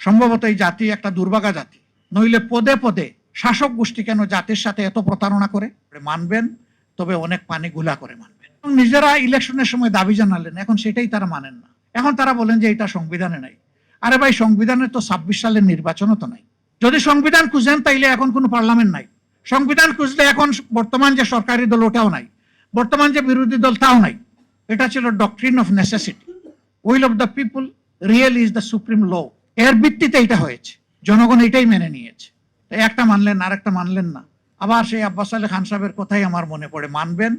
সম্ভবত এই জাতি একটা দুর্ভাগা জাতি, নইলে পদে পদে শাসক গোষ্ঠী কেন জাতির সাথে এত প্রতারণা করে। মানবেন, তবে অনেক পানি গুলা করে মানবেন। নিজেরা ইলেকশনের সময় দাবি জানালেন, এখন সেটাই তারা মানেন না। এখন তারা বলেন যে এটা সংবিধানে নাই। আরে ভাই, সংবিধানে তো 26 সালের নির্বাচনও তো নাই। যদি সংবিধান খুঁজেন তাইলে এখন কোনো পার্লামেন্ট নাই। সংবিধান খুঁজলে এখন বর্তমান যে সরকারি দল ওটাও নাই, বর্তমান যে বিরোধী দল তাও নাই। এটা ছিল doctrine of necessity. Will of the people real is the supreme law. এর ভিত্তিতে এটা হয়েছে, জনগণ এটাই মেনে নিয়েছে। একটা মানলেন, আর একটা মানলেন না। আবার সেই আব্বাস আলী খান সাহেবের কথাই আমার মনে পড়ে, মানবেন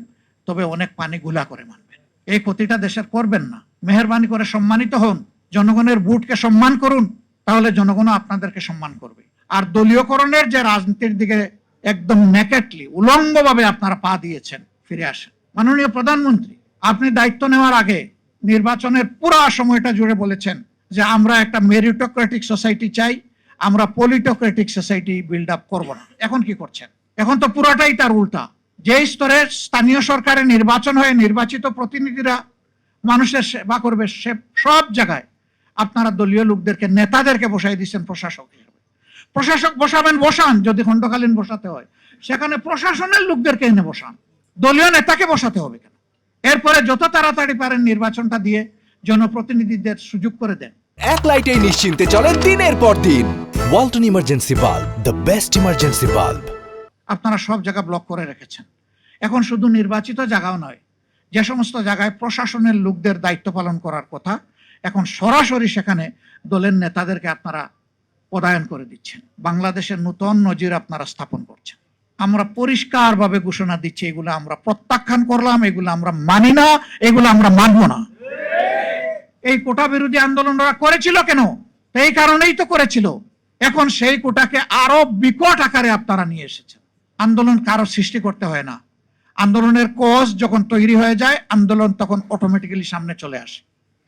তবে অনেক পানি গুলা করে মানবেন। এই ক্ষতিটা দেশের করবেন না। মেহেরবানি করে সম্মানিত হন, জনগণের ভোটকে সম্মান করুন, তাহলে জনগণও আপনাদেরকে সম্মান করবে। আর দলীয়করণের যে রাজনীতির দিকে একদম নেকেটলি উলঙ্গভাবে আপনারা পা দিয়েছেন, ফিরে আসেন। মাননীয় প্রধানমন্ত্রী, আপনি দায়িত্ব নেওয়ার আগে নির্বাচনের পুরো সময়টা জুড়ে বলেছেন যে আমরা একটা মেরিটোক্রেটিক সোসাইটি চাই, আমরা পলিটোক্রেটিক সোসাইটি বিল্ড আপ করবো না। এখন কি করছেন? এখন তো পুরোটাই তার উল্টা। যে স্তরে স্থানীয় সরকারের নির্বাচন হয়ে নির্বাচিত প্রতিনিধিরা মানুষের সেবা করবে, সে সব জায়গায় আপনারা দলীয় লোকদেরকে, নেতাদেরকে বসাই দিচ্ছেন প্রশাসক হিসেবে। প্রশাসক বসাবেন, বসান, যদি খণ্ডকালীন বসাতে হয় সেখানে প্রশাসনের লোকদেরকে এনে বসান, দলীয় নেতাকে বসাতে হবে কেন? এরপরে যত তাড়াতাড়ি পারেন নির্বাচনটা দিয়ে জনপ্রতিনিধিদের সুযোগ করে দেন। এক লাইটেই নিশ্চিন্তে চলে দিনের পর দিন। Walton emergency bulb, the best emergency bulb. আপনারা সব জায়গা ব্লক করে রেখেছেন। এখন শুধু নির্বাচিত জায়গাও নয়, যে সমস্ত জায়গায় প্রশাসনের লোকদের দায়িত্ব পালন করার কথা, এখন সরাসরি সেখানে দলের নেতাদেরকে আপনারা পদায়ন করে দিচ্ছেন। বাংলাদেশের নতুন নজির আপনারা স্থাপন করছেন। আমরা পরিষ্কারভাবে ঘোষণা দিচ্ছি, এগুলো আমরা প্রত্যাখ্যান করলাম, এগুলো আমরা মানি না, এগুলো আমরা মানব না। এই কোটা বিরোধী আন্দোলন ওরা করেছিল কেন? এই কারণেই তো করেছিল। এখন সেই কোটাকে আরো বিকট আকারে আপনারা নিয়ে এসেছেন। আন্দোলন কারো সৃষ্টি করতে হয় না। আন্দোলনের কজ যখন তৈরি হয়ে যায়, আন্দোলন তখন অটোমেটিক্যালি সামনে চলে আসে।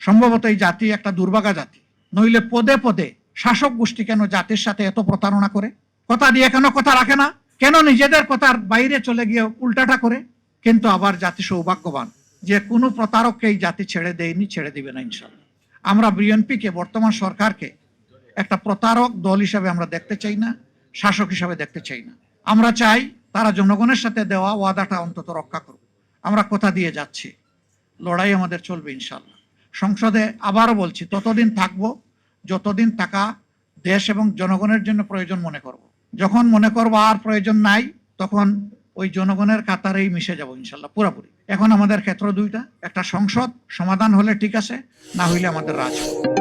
সম্ভবত এই জাতি একটা দুর্ভাগা জাতি, নইলে পদে পদে শাসক গোষ্ঠী কেন জাতির সাথে এত প্রতারণা করে? কথা দিয়ে কেন কথা রাখে না? কেন নিজেদের কথার বাইরে চলে গিয়ে উল্টাটা করে? কিন্তু আবার জাতি সৌভাগ্যবান যে কোনো প্রতারককে এই জাতি ছেড়ে দেয়নি, ছেড়ে দিবে না ইনশাল্লাহ। আমরা বিএনপিকে, বর্তমান সরকারকে একটা প্রতারক দল হিসাবে আমরা দেখতে চাই না, শাসক হিসাবে দেখতে চাই না। আমরা চাই তারা জনগণের সাথে দেওয়া ওয়াদাটা অন্তত রক্ষা করবে। আমরা কথা দিয়ে যাচ্ছি, লড়াই আমাদের চলবে ইনশাল্লাহ। সংসদে আবারও বলছি, ততদিন থাকবো যতদিন টাকা দেশ এবং জনগণের জন্য প্রয়োজন মনে করব। যখন মনে করবো আর প্রয়োজন নাই, তখন ওই জনগণের কাতারেই মিশে যাব ইনশাল্লাহ পুরোপুরি। এখন আমাদের ক্ষেত্র দুইটা, একটা সংসদ সমাধান হলে ঠিক আছে, না হইলে আমাদের রাজপথ।